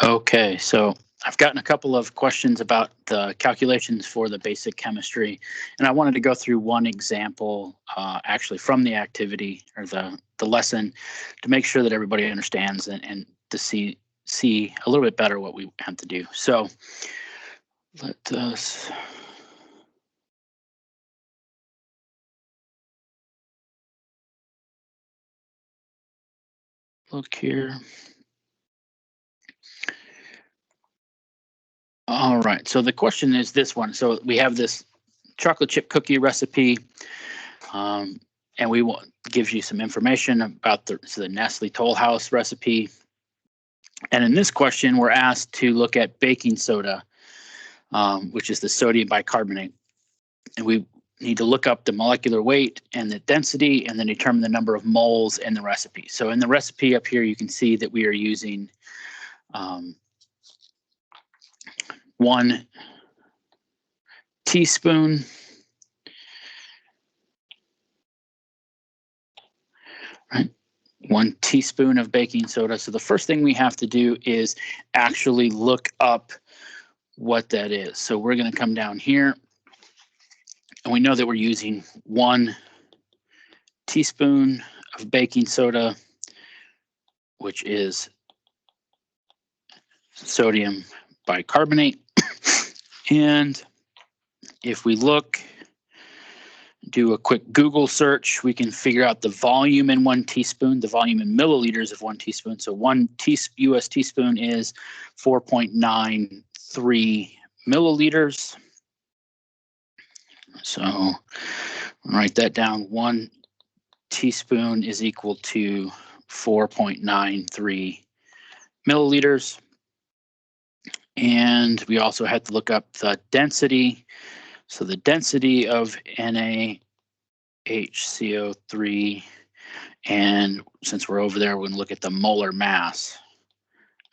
Okay, so I've gotten a couple of questions about the calculations for the basic chemistry, and I wanted to go through one example actually from the activity or the lesson to make sure that everybody understands and to see a little bit better what we have to do. So let us look here. All right, so the question is this one. So we have this chocolate chip cookie recipe. Um, and we will give you some information about the Nestle Toll House recipe. And in this question, we're asked to look at baking soda, which is the sodium bicarbonate. And we need to look up the molecular weight and the density and then determine the number of moles in the recipe. So in the recipe up here, you can see that we are using 1 teaspoon right? 1 teaspoon of baking soda. So the first thing we have to do is actually look up what that is. So we're going to come down here, and we know that we're using 1 teaspoon of baking soda, which is sodium bicarbonate. And if we do a quick Google search, we can figure out the volume in 1 teaspoon, the volume in milliliters of 1 teaspoon. So 1 US teaspoon is 4.93 milliliters. So write that down. 1 teaspoon is equal to 4.93 milliliters. And we also had to look up the density. So the density of NaHCO3, and since we're over there, we're going to look at the molar mass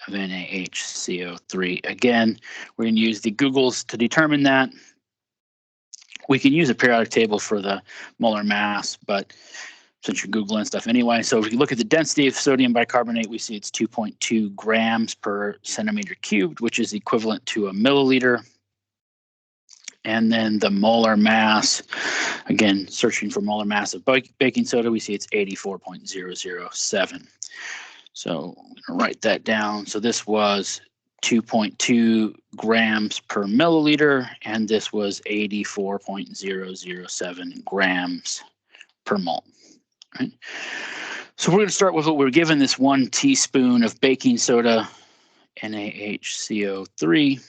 of NaHCO3. Again, we're going to use the Googles to determine that. We can use a periodic table for the molar mass, but since you're Googling stuff anyway. So if you look at the density of sodium bicarbonate, we see it's 2.2 grams per centimeter cubed, which is equivalent to a milliliter. And then the molar mass, again, searching for molar mass of baking soda, we see it's 84.007. So I'm going to write that down. So this was 2.2 grams per milliliter, and this was 84.007 grams per mole. Right? So we're going to start with what we're given, this 1 teaspoon of baking soda, NaHCO3.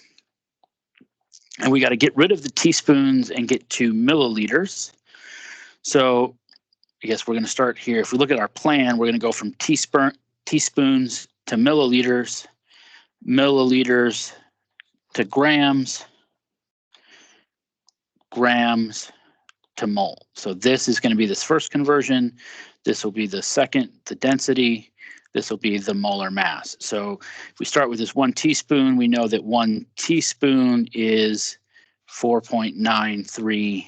And we got to get rid of the teaspoons and get to milliliters. So I guess we're going to start here. If we look at our plan, we're going to go from teaspoons to milliliters, milliliters to grams, grams to mole. So this is going to be this first conversion. This will be the second, the density. This will be the molar mass. So if we start with this 1 teaspoon, we know that 1 teaspoon is 4.93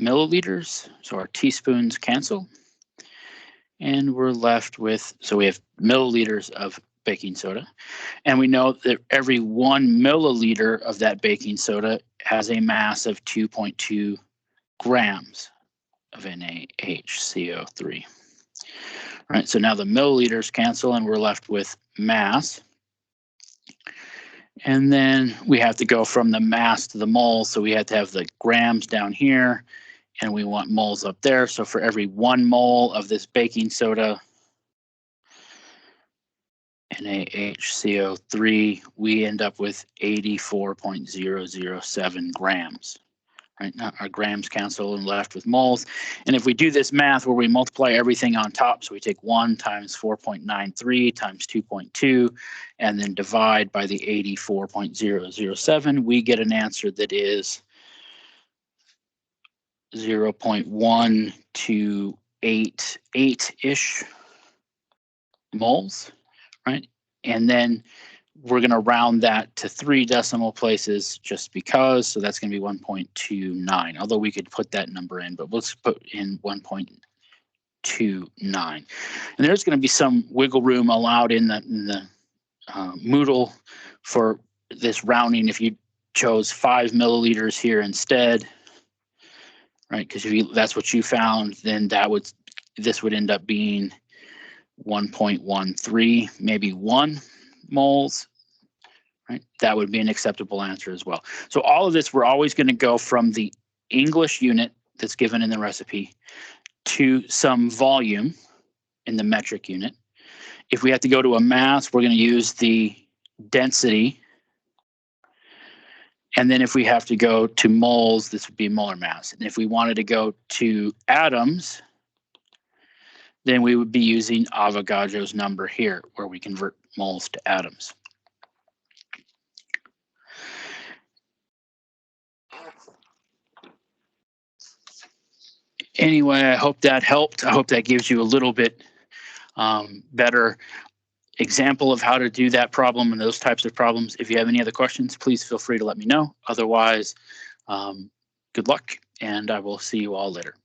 milliliters. So our teaspoons cancel. And we're left with, so we have milliliters of baking soda. And we know that every 1 milliliter of that baking soda has a mass of 2.2 grams of NaHCO3. All right, so now the milliliters cancel and we're left with mass. And then we have to go from the mass to the moles. So we have to have the grams down here and we want moles up there. So for every 1 mole of this baking soda, NaHCO3, we end up with 84.007 grams. Right now our grams cancel and left with moles. And if we do this math where we multiply everything on top, so we take 1 times 4.93 times 2.2 and then divide by the 84.007, we get an answer that is 0.1288-ish moles, right? And then we're going to round that to 3 decimal places just because, so that's going to be 1.29, although we could put that number in, but let's put in 1.29. And there's going to be some wiggle room allowed in the Moodle for this rounding, if you chose 5 milliliters here instead, right? Because if that's what you found, then this would end up being 1.13, maybe 1 moles, right? That would be an acceptable answer as well. So all of this, we're always going to go from the English unit that's given in the recipe to some volume in the metric unit. If we have to go to a mass, we're going to use the density. And then if we have to go to moles, this would be molar mass. And if we wanted to go to atoms, then we would be using Avogadro's number here, where we convert moles to atoms. Anyway, I hope that helped. I hope that gives you a little bit better example of how to do that problem and those types of problems. If you have any other questions, please feel free to let me know. Otherwise, good luck, and I will see you all later.